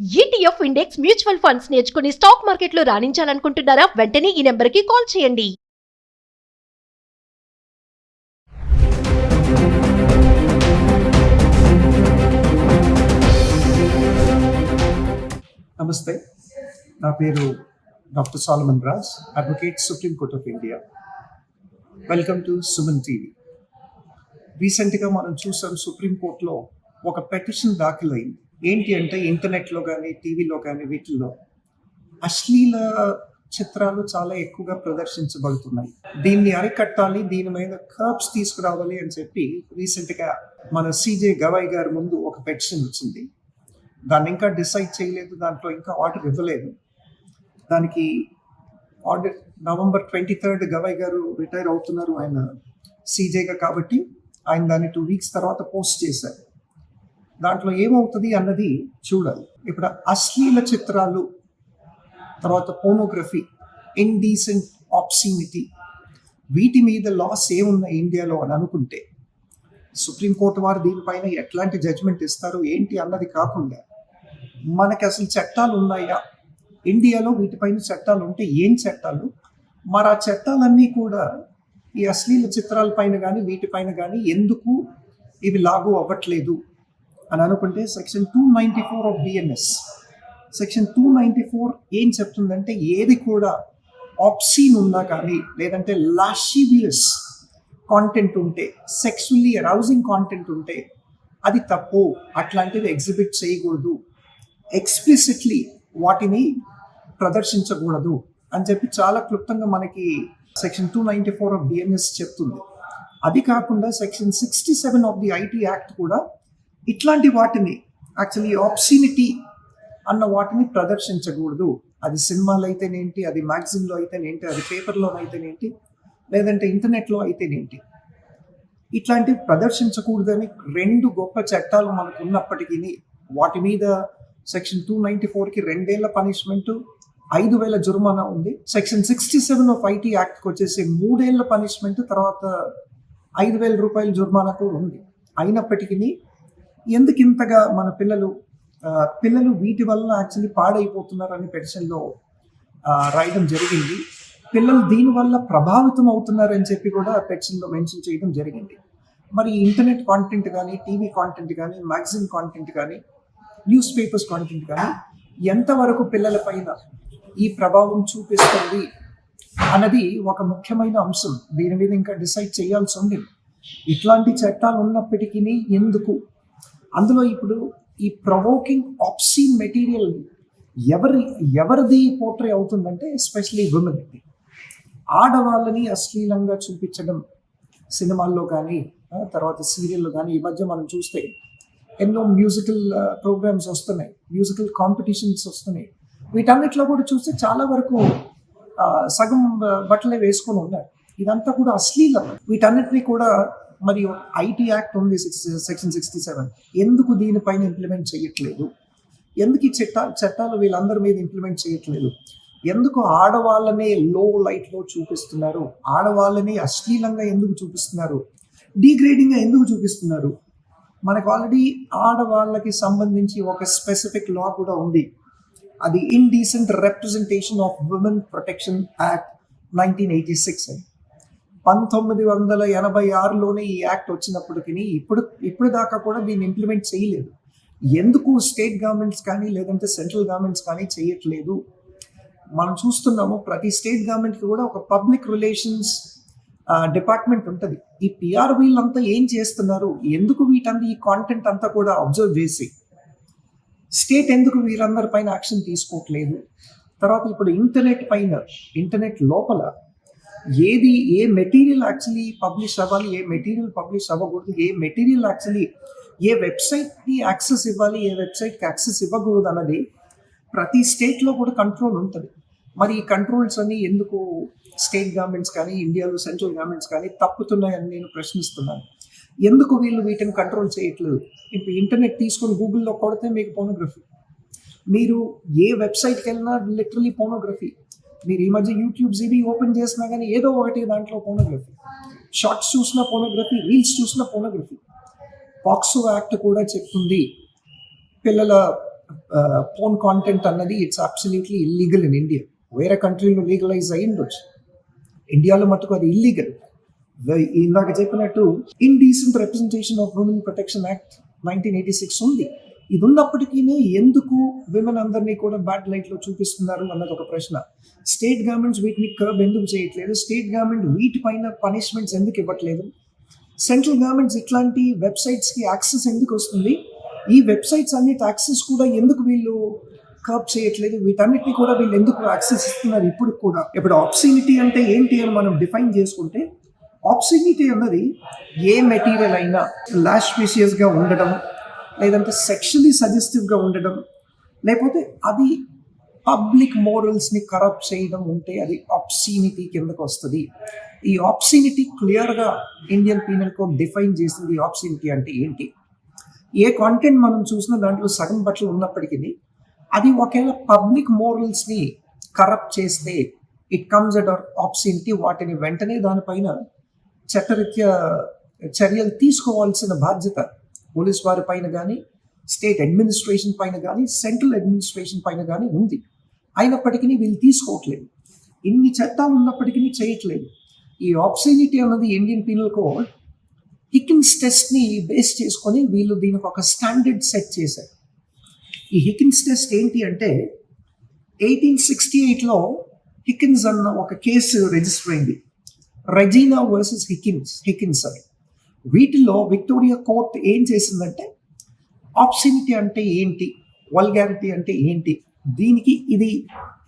ETF index mutual funds నేర్చుకుని stock మార్కెట్లో రాణించాలనుకుంటున్నారా? వెంటనే ఈ నెంబర్కి కాల్ చేయండి. నమస్తే, నా పేరు doctor Solomon Raj, advocate, supreme court of India. Welcome to Suman TV. రీసెంట్గా మనం చూసాం, సుప్రీంకోర్టులో ఒక పెటిషన్ దాఖలైంది. ఏంటి అంటే, ఇంటర్నెట్లో కానీ టీవీలో కానీ వీటిల్లో అశ్లీల చిత్రాలు చాలా ఎక్కువగా ప్రదర్శించబడుతున్నాయి. దీన్ని అరికట్టాలి, దీని మీద కర్బ్స్ తీసుకురావాలి అని చెప్పి రీసెంట్గా మన సిజే గవాయ్ గారి ముందు ఒక పెటిషన్ వచ్చింది. దాన్ని ఇంకా డిసైడ్ చేయలేదు, దాంట్లో ఇంకా ఆర్డర్ ఇవ్వలేదు. దానికి ఆర్డర్ November 23 గవాయ్ గారు రిటైర్ అవుతున్నారు ఆయన సీజేగా, కాబట్టి ఆయన దాన్ని 2 weeks తర్వాత పోస్ట్ చేశారు. దాంట్లో ఏమవుతుంది అన్నది చూడాలి. ఇప్పుడు అశ్లీల చిత్రాలు, తర్వాత పోనోగ్రఫీ, ఇండీసెంట్ ఆబ్సీనిటీ, వీటి మీద లాస్ ఏమున్నాయి ఇండియాలో అని అనుకుంటే, సుప్రీంకోర్టు వారు దీనిపైన ఎట్లాంటి జడ్జ్మెంట్ ఇస్తారు ఏంటి అన్నది కాకుండా, మనకి అసలు చట్టాలు ఉన్నాయా ఇండియాలో, వీటిపైన చట్టాలు ఉంటే ఏం చట్టాలు, మరి ఆ చట్టాలన్నీ కూడా ఈ అశ్లీల చిత్రాలపైన కానీ వీటిపైన కానీ ఎందుకు ఇవి లాగు అవ్వట్లేదు అని అనుకుంటే, సెక్షన్ 294 ఆఫ్ బిఎన్ఎస్, సెక్షన్ 294 ఏం చెప్తుందంటే, ఏది కూడా ఆబ్సీన్ ఉన్నా కానీ, లేదంటే లాషివియస్ కాంటెంట్ ఉంటే, సెక్సువల్లీ అరౌజింగ్ కాంటెంట్ ఉంటే అది తప్పు, అట్లాంటివి ఎగ్జిబిట్ చేయకూడదు, ఎక్స్ప్లిసిట్లీ వాటిని ప్రదర్శించకూడదు అని చెప్పి చాలా క్లుప్తంగా మనకి సెక్షన్ 294 ఆఫ్ బిఎన్ఎస్ చెప్తుంది. అది కాకుండా section 67 of the IT act కూడా ఇట్లాంటి వాటిని, యాక్చువల్లీ ఆబ్సీనిటీ అన్న వాటిని ప్రదర్శించకూడదు. అది సినిమాలు అయితేనేంటి, అది మ్యాగజైన్లో అయితేనేంటి, అది పేపర్లో అయితేనేంటి, లేదంటే ఇంటర్నెట్లో అయితేనేంటి, ఇట్లాంటివి ప్రదర్శించకూడదని 2 గొప్ప చట్టాలు మనకు ఉన్నప్పటికీ, వాటి మీద సెక్షన్ 294కి 2 ఏళ్ల పనిష్మెంటు, 5,000 జుర్మానా ఉంది. సెక్షన్ 67 ఆఫ్ ఐటీ యాక్ట్కి వచ్చేసి 3 ఏళ్ల పనిష్మెంట్, తర్వాత 5,000 రూపాయల జుర్మానా కూడా ఉంది. అయినప్పటికీ ఎందుకు ఇంతగా మన పిల్లలు వీటి వల్ల యాక్చువల్లీ పాడైపోతున్నారని పెటిషన్లో రాయడం జరిగింది. పిల్లలు దీనివల్ల ప్రభావితం అవుతున్నారని చెప్పి కూడా పెటిషన్లో మెన్షన్ చేయడం జరిగింది. మరి ఇంటర్నెట్ కాంటెంట్ కానీ, టీవీ కాంటెంట్ కానీ, మ్యాగజైన్ కాంటెంట్ కానీ, న్యూస్ పేపర్స్ కాంటెంట్ కానీ ఎంతవరకు పిల్లల పైన ఈ ప్రభావం చూపిస్తుంది అన్నది ఒక ముఖ్యమైన అంశం. దీని మీద ఇంకా డిసైడ్ చేయాల్సి ఉంది. ఇట్లాంటి చట్టాలు ఉన్నప్పటికీ ఎందుకు అందులో ఇప్పుడు ఈ ప్రొవోకింగ్ ఆబ్సీన్ మెటీరియల్ ఎవరిది పోర్ట్రే అవుతుందంటే, ఎస్పెషలీ విమెన్, ఆడవాళ్ళని అశ్లీలంగా చూపించడం సినిమాల్లో కానీ, తర్వాత సీరియల్లో కానీ. ఈ మధ్య మనం చూస్తే ఎన్నో మ్యూజికల్ ప్రోగ్రామ్స్ వస్తున్నాయి, మ్యూజికల్ కాంపిటీషన్స్ వస్తున్నాయి. వీటన్నిటిలో కూడా చూస్తే చాలా వరకు సగం బట్టలే వేసుకొని ఉన్నారు. ఇదంతా కూడా అశ్లీలం. వీటన్నిటినీ కూడా మరి ఐటీ యాక్ట్ ఉంది, సెక్షన్ 67, ఎందుకు దీనిపైన ఇంప్లిమెంట్ చేయట్లేదు? ఎందుకు ఈ చట్టాలు వీళ్ళందరి మీద ఇంప్లిమెంట్ చేయట్లేదు? ఎందుకు ఆడవాళ్ళనే లో లైట్లో చూపిస్తున్నారు? ఆడవాళ్ళని అశ్లీలంగా ఎందుకు చూపిస్తున్నారు? డీగ్రేడింగ్గా ఎందుకు చూపిస్తున్నారు? మనకు ఆల్రెడీ ఆడవాళ్ళకి సంబంధించి ఒక స్పెసిఫిక్ లా కూడా ఉంది. అది indecent representation of women protection act 1986 అని. 1986లోనే ఈ యాక్ట్ వచ్చినప్పటికీ ఇప్పుడు దాకా కూడా దీన్ని ఇంప్లిమెంట్ చేయలేదు. ఎందుకు స్టేట్ గవర్నమెంట్స్ కానీ, లేదంటే సెంట్రల్ గవర్నమెంట్స్ కానీ చేయట్లేదు? మనం చూస్తున్నాము, ప్రతి స్టేట్ గవర్నమెంట్కి కూడా ఒక పబ్లిక్ రిలేషన్స్ డిపార్ట్మెంట్ ఉంటుంది. ఈ పిఆర్ వీళ్ళంతా ఏం చేస్తున్నారు? ఎందుకు ఈ కాంటెంట్ అంతా కూడా అబ్జర్వ్ చేసి స్టేట్ ఎందుకు వీళ్ళందరి పైన యాక్షన్ తీసుకోవట్లేదు? తర్వాత ఇప్పుడు ఇంటర్నెట్ లోపల ఏ మెటీరియల్ యాక్చువల్లీ పబ్లిష్ అవ్వాలి, ఏ మెటీరియల్ పబ్లిష్ అవ్వకూడదు, ఏ మెటీరియల్ యాక్చువల్లీ ఏ వెబ్సైట్కి యాక్సెస్ ఇవ్వాలి, ఏ వెబ్సైట్కి యాక్సెస్ ఇవ్వకూడదు అన్నది ప్రతి స్టేట్లో కూడా కంట్రోల్ ఉంటుంది. మరి ఈ కంట్రోల్స్ అన్ని ఎందుకు స్టేట్ గవర్నమెంట్స్ కానీ, ఇండియాలో సెంట్రల్ గవర్నమెంట్స్ కానీ తప్పుతున్నాయని నేను ప్రశ్నిస్తున్నాను. ఎందుకు వీళ్ళు వీటిని కంట్రోల్ చేయట్లేదు? ఇప్పుడు ఇంటర్నెట్ తీసుకొని గూగుల్లో కొడితే మీకు పోనోగ్రఫీ, మీరు ఏ వెబ్సైట్కి వెళ్ళినా లిటరలీ పోనోగ్రఫీ. మీరు ఈ మధ్య యూట్యూబ్స్ ఇవి ఓపెన్ చేసినా కానీ ఏదో ఒకటి దాంట్లో పోనోగ్రఫీ, షార్ట్స్ చూసినా పోనోగ్రఫీ, రీల్స్ చూసినా పోనోగ్రఫీ. పాక్సో యాక్ట్ కూడా చెప్తుంది, పిల్లల పోన్ కాంటెంట్ అన్నది it's absolutely illegal in India. వేరే కంట్రీలో లీగలైజ్ అయి ఉండొచ్చు, ఇండియాలో మటుకు అది ఇల్లీగల్. ఇందాక చెప్పినట్టు indecent representation of women protection act 1986 ఉంది. ఇది ఉన్నప్పటికీ ఎందుకు విమెన్ అందరినీ కూడా బ్యాడ్ లైట్ లో చూపిస్తున్నారు అన్నది ఒక ప్రశ్న. స్టేట్ గవర్నమెంట్స్ వీటిని కర్బ్ ఎందుకు చేయట్లేదు? స్టేట్ గవర్నమెంట్ వీటిపైన పనిష్మెంట్స్ ఎందుకు ఇవ్వట్లేదు? సెంట్రల్ గవర్నమెంట్స్ ఇట్లాంటి వెబ్సైట్స్ కి యాక్సెస్ ఎందుకు వస్తుంది? ఈ వెబ్సైట్స్ అన్నిటి యాక్సెస్ కూడా ఎందుకు వీళ్ళు కర్బ్ చేయట్లేదు? వీటన్నిటిని కూడా వీళ్ళు ఎందుకు యాక్సెస్ ఇస్తున్నారు ఇప్పుడు కూడా? ఇప్పుడు ఆబ్సినిటీ అంటే ఏంటి అని మనం డిఫైన్ చేసుకుంటే, ఆబ్సినిటీ అన్నది ఏ మెటీరియల్ అయినా లాస్పిషియస్ గా ఉండడం, లేదంటే సెక్షువల్లీ సజెస్టివ్గా ఉండడం, లేకపోతే అది పబ్లిక్ మోరల్స్ని కరప్ట్ చేయడం ఉంటే అది ఆబ్సీనిటీ కిందకు వస్తుంది. ఈ ఆబ్సీనిటీ క్లియర్గా ఇండియన్ పీనల్ కోడ్ డిఫైన్ చేసింది. ఆబ్సీనిటీ అంటే ఏంటి? ఏ కాంటెంట్ మనం చూసినా దాంట్లో సగం బట్టలు ఉన్నప్పటికీ అది ఒకవేళ పబ్లిక్ మోరల్స్ని కరప్ట్ చేస్తే ఇట్ కమ్స్ అట్ ఆబ్సీనిటీ. వాటిని వెంటనే దానిపైన చట్టరీత్యా చర్యలు తీసుకోవాల్సిన బాధ్యత పోలీస్ వారి పైన కానీ, స్టేట్ అడ్మినిస్ట్రేషన్ పైన కానీ, సెంట్రల్ అడ్మినిస్ట్రేషన్ పైన కానీ ఉంది. అయినప్పటికీ వీళ్ళు తీసుకోవట్లేదు. ఇన్ని చట్టాలు ఉన్నప్పటికీ చేయట్లేదు. ఈ ఆబ్సీనిటీ అన్నది ఇండియన్ పీనల్ కోడ్ హికిన్స్ టెస్ట్ని బేస్ చేసుకొని వీళ్ళు దీనికి ఒక స్టాండర్డ్ సెట్ చేశారు. ఈ హికిన్స్ టెస్ట్ ఏంటి అంటే 1868లో హికిన్స్ అన్న ఒక కేసు రిజిస్టర్ అయింది, రెజీనా వర్సెస్ హికిన్స్ అని. వీటిలో విక్టోరియా కోర్ట్ ఏం చేసిందంటే ఆబ్సినిటీ అంటే ఏంటి, వల్గారిటీ అంటే ఏంటి,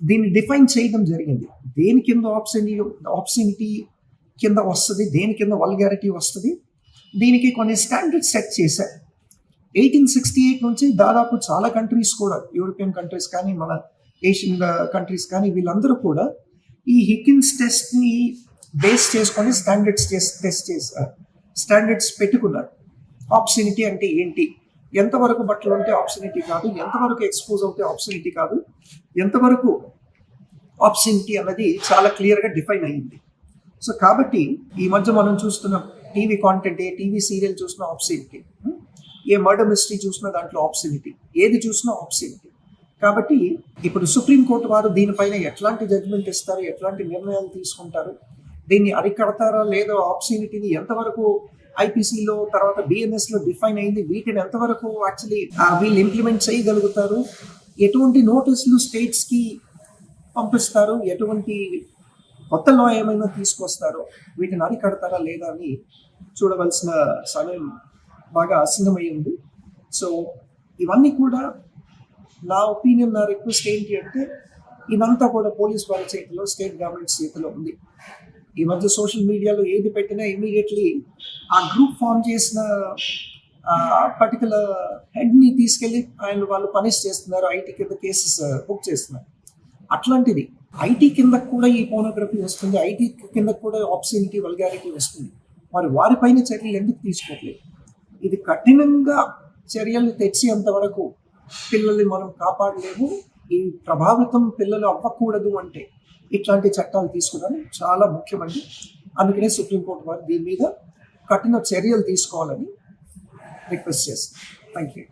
దీన్ని డిఫైన్ చేయడం జరిగింది. దేని కింద ఆబ్సినిటీ కింద వస్తుంది, దేని కింద వల్గారిటీ వస్తుంది, దీనికి కొన్ని స్టాండర్డ్ సెట్ చేశారు. 1868 నుంచి దాదాపు చాలా కంట్రీస్ కూడా, యూరోపియన్ కంట్రీస్ కానీ, మన ఏషియన్ కంట్రీస్ కానీ, వీళ్ళందరూ కూడా ఈ హికిన్స్ టెస్ట్ని బేస్ చేసుకొని స్టాండర్డ్స్ పెట్టుకున్నారు. ఆబ్సినిటీ అంటే ఏంటి, ఎంతవరకు బట్టలు ఉంటే ఆబ్సినిటీ కాదు, ఎంతవరకు ఎక్స్పోజ్ అవుతే ఆబ్సినిటీ కాదు, ఎంతవరకు ఆబ్సినిటీ అన్నది చాలా క్లియర్గా డిఫైన్ అయ్యింది. సో కాబట్టి ఈ మధ్య మనం చూస్తున్న టీవీ కాంటెంట్, ఏ టీవీ సీరియల్ చూసినా ఆబ్సినిటీ, ఏ మర్డర్ మిస్టరీ చూసినా దాంట్లో ఆబ్సినిటీ, ఏది చూసినా ఆబ్సినిటీ. కాబట్టి ఇప్పుడు సుప్రీంకోర్టు వారు దీనిపైన ఎట్లాంటి జడ్జిమెంట్ ఇస్తారు, ఎట్లాంటి నిర్ణయాలు తీసుకుంటారు, దీన్ని అరికడతారా లేదా, ఆబ్సినిటీని ఎంతవరకు ఐపీసీలో తర్వాత బిఎన్ఎస్లో డిఫైన్ అయింది, వీటిని ఎంతవరకు యాక్చువల్లీ వీళ్ళు ఇంప్లిమెంట్ చేయగలుగుతారు, ఎటువంటి నోటీసులు స్టేట్స్కి పంపిస్తారు, ఎటువంటి కొత్త లా ఏమైనా తీసుకొస్తారో, వీటిని అరికడతారా లేదా అని చూడవలసిన సమయం బాగా ఆసన్నమై ఉంది. సో ఇవన్నీ కూడా నా ఒపీనియన్, నా రిక్వెస్ట్ ఏంటి అంటే, ఇదంతా కూడా పోలీస్ వారి చేతిలో, స్టేట్ గవర్నమెంట్ చేతిలో ఉంది. ఈ మధ్య సోషల్ మీడియాలో ఏది పెట్టినా ఇమీడియట్లీ ఆ గ్రూప్ ఫామ్ చేసిన పర్టికులర్ హెడ్ని తీసుకెళ్ళి వాళ్ళు పనిష్ చేస్తున్నారు, ఐటీ కింద కేసెస్ బుక్ చేస్తున్నారు. అట్లాంటిది ఐటీ కింద కూడా ఈ పోనోగ్రఫీ వస్తుంది, ఐటీ కింద కూడా ఆబ్సినిటీ, వల్గారిటీ వస్తుంది. మరి వారిపైన చర్యలు ఎందుకు తీసుకోవట్లేదు? ఇది కఠినంగా చర్యలు తెచ్చేంత వరకు పిల్లల్ని మనం కాపాడలేము. ఈ ప్రభావితం పిల్లలు అవ్వకూడదు అంటే ఇట్లాంటి చట్టాలు తీసుకోవడం చాలా ముఖ్యమండి. అందుకనే సుప్రీంకోర్టు వారు దీని మీద కఠిన చర్యలు తీసుకోవాలని రిక్వెస్ట్ చేస్తాను. Thank you.